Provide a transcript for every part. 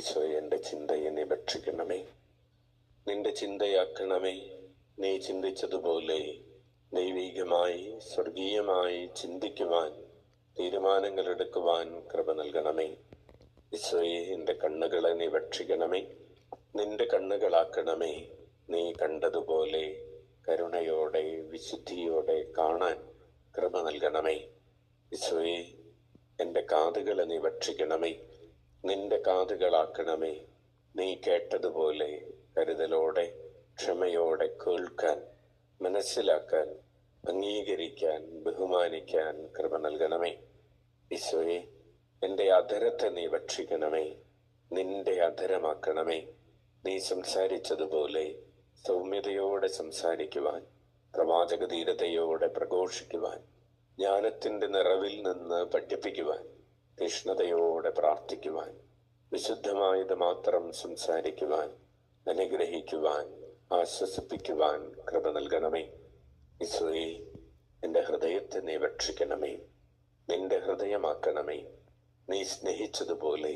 ഈശോയെ, എൻ്റെ ചിന്തയെ നീ ഭക്ഷിക്കണമേ, നിന്റെ ചിന്തയാക്കണമേ. നീ ചിന്തിച്ചതുപോലെ ദൈവികമായി സ്വർഗീയമായി ചിന്തിക്കുവാൻ, തീരുമാനങ്ങൾ എടുക്കുവാൻ കൃപ നൽകണമേ. ഈശോയെ, എൻ്റെ കണ്ണുകളെ നീ ഭക്ഷിക്കണമേ, നിന്റെ കണ്ണുകളാക്കണമേ. നീ കണ്ടതുപോലെ കരുണയോടെ വിശുദ്ധിയോടെ കാണാൻ കൃപ നൽകണമേ. ഈശോയെ, എൻ്റെ കാതുകളെ നീ ഭക്ഷിക്കണമേ, നിന്റെ കാതുകളാക്കണമേ. നീ കേട്ടതുപോലെ കരുതലോടെ ക്ഷമയോടെ കേൾക്കാൻ, മനസ്സിലാക്കാൻ, അംഗീകരിക്കാൻ, ബഹുമാനിക്കാൻ കൃപ നൽകണമേ. ഈശോയെ, എൻ്റെ അധരത്തെ നീ ഭക്ഷിക്കണമേ, നിന്റെ അധരമാക്കണമേ. നീ സംസാരിച്ചതുപോലെ സൗമ്യതയോടെ സംസാരിക്കുവാൻ, പ്രവാചക ധീരതയോടെ പ്രഘോഷിക്കുവാൻ, ജ്ഞാനത്തിൻ്റെ നിറവിൽ നിന്ന് പഠിപ്പിക്കുവാൻ, തീഷ്ണതയോടെ പ്രാർത്ഥിക്കുവാൻ, വിശുദ്ധമായത് മാത്രം സംസാരിക്കുവാൻ, അനുഗ്രഹിക്കുവാൻ, ആശ്വസിപ്പിക്കുവാൻ കൃപ നൽകണമേ. ഈശോയെ, എൻ്റെ ഹൃദയത്തെ നീ ഭക്ഷിക്കണമേ, നിന്റെ ഹൃദയമാക്കണമേ. നീ സ്നേഹിച്ചതുപോലെ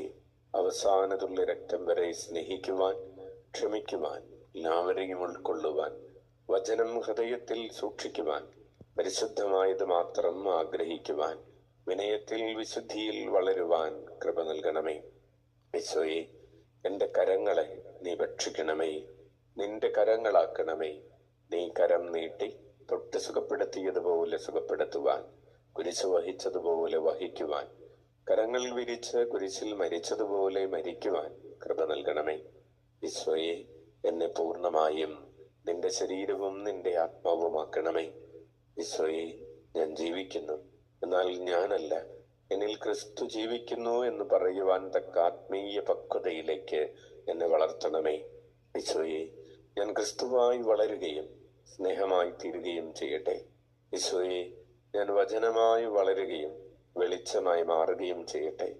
അവസാനത്തുള്ള രക്തം വരെ സ്നേഹിക്കുവാൻ, ക്ഷമിക്കുവാൻ, എല്ലാവരെയും ഉൾക്കൊള്ളുവാൻ, വചനം ഹൃദയത്തിൽ സൂക്ഷിക്കുവാൻ, പരിശുദ്ധമായത് മാത്രം ആഗ്രഹിക്കുവാൻ, വിനയത്തിൽ വിശുദ്ധിയിൽ വളരുവാൻ കൃപ നൽകണമേ. ഈശോയെ, എൻ്റെ കരങ്ങളെ നീ ഭക്ഷിക്കണമേ, നിന്റെ കരങ്ങളാക്കണമേ. നീ കരം നീട്ടി തൊട്ട് സുഖപ്പെടുത്തിയതുപോലെ സുഖപ്പെടുത്തുവാൻ, കുരിശ് വഹിച്ചതുപോലെ വഹിക്കുവാൻ, കരങ്ങൾ വിരിച്ച് കുരിശിൽ മരിച്ചതുപോലെ മരിക്കുവാൻ കൃപ നൽകണമേ. ഈശോയെ, എന്നെ പൂർണ്ണമായും നിന്റെ ശരീരവും നിന്റെ ആത്മാവുമാക്കണമേ. ഈശോയെ, ഞാൻ ജീവിക്കുന്നു, എന്നാൽ ഞാനല്ല, എന്നിൽ ക്രിസ്തു ജീവിക്കുന്നു എന്ന് പറയുവാൻ തക്ക ആത്മീയ പക്വതയിലേക്ക് എന്നെ വളർത്തണമേ. ഈശോയെ, ഞാൻ ക്രിസ്തുവായി വളരുകയും സ്നേഹമായി തീരുകയും ചെയ്യട്ടെ. ഈശോയെ, ഞാൻ വചനമായി വളരുകയും വെളിച്ചമായി മാറുകയും ചെയ്യട്ടെ.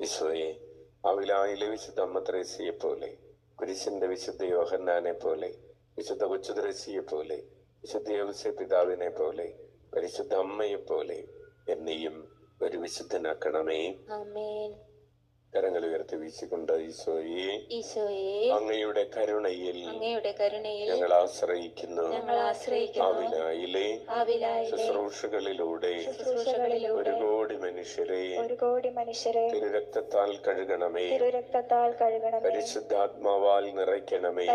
ഈശോയെ, അവിലായിലെ വിശുദ്ധ അമ്മ ത്രേസ്യയെ പോലെ, കുരിശിന്റെ വിശുദ്ധ യോഹന്നാനെ പോലെ, വിശുദ്ധ കൊച്ചുത്രേസ്യയെ പോലെ, വിശുദ്ധ യൗസേ പിതാവിനെ പോലെ, പരിശുദ്ധ അമ്മയെ പോലെ എന്നെയും ഒരു വിശുദ്ധനാക്കണമേ. ആമേൻ. കരങ്ങൾ ഉയർത്തി വീശിക്കൊണ്ട് ഈശോയെ, അങ്ങയുടെ കരുണയിൽ ഞങ്ങൾ ആശ്രയിക്കുന്നു. ആവിലായിലെ ശുശ്രൂഷകളിലൂടെ ഒരു കോടി മനുഷ്യരെ തിരുരക്തത്താൽ കഴുകണമേ, പരിശുദ്ധാത്മാവാൽ നിറയ്ക്കണമേ,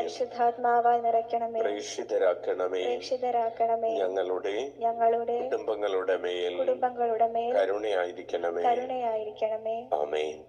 പ്രേക്ഷിതരാക്കണമേ. ഞങ്ങളുടെ കുടുംബങ്ങളുടെ മേൽ കരുണയായിരിക്കണമേ. ആമേൻ.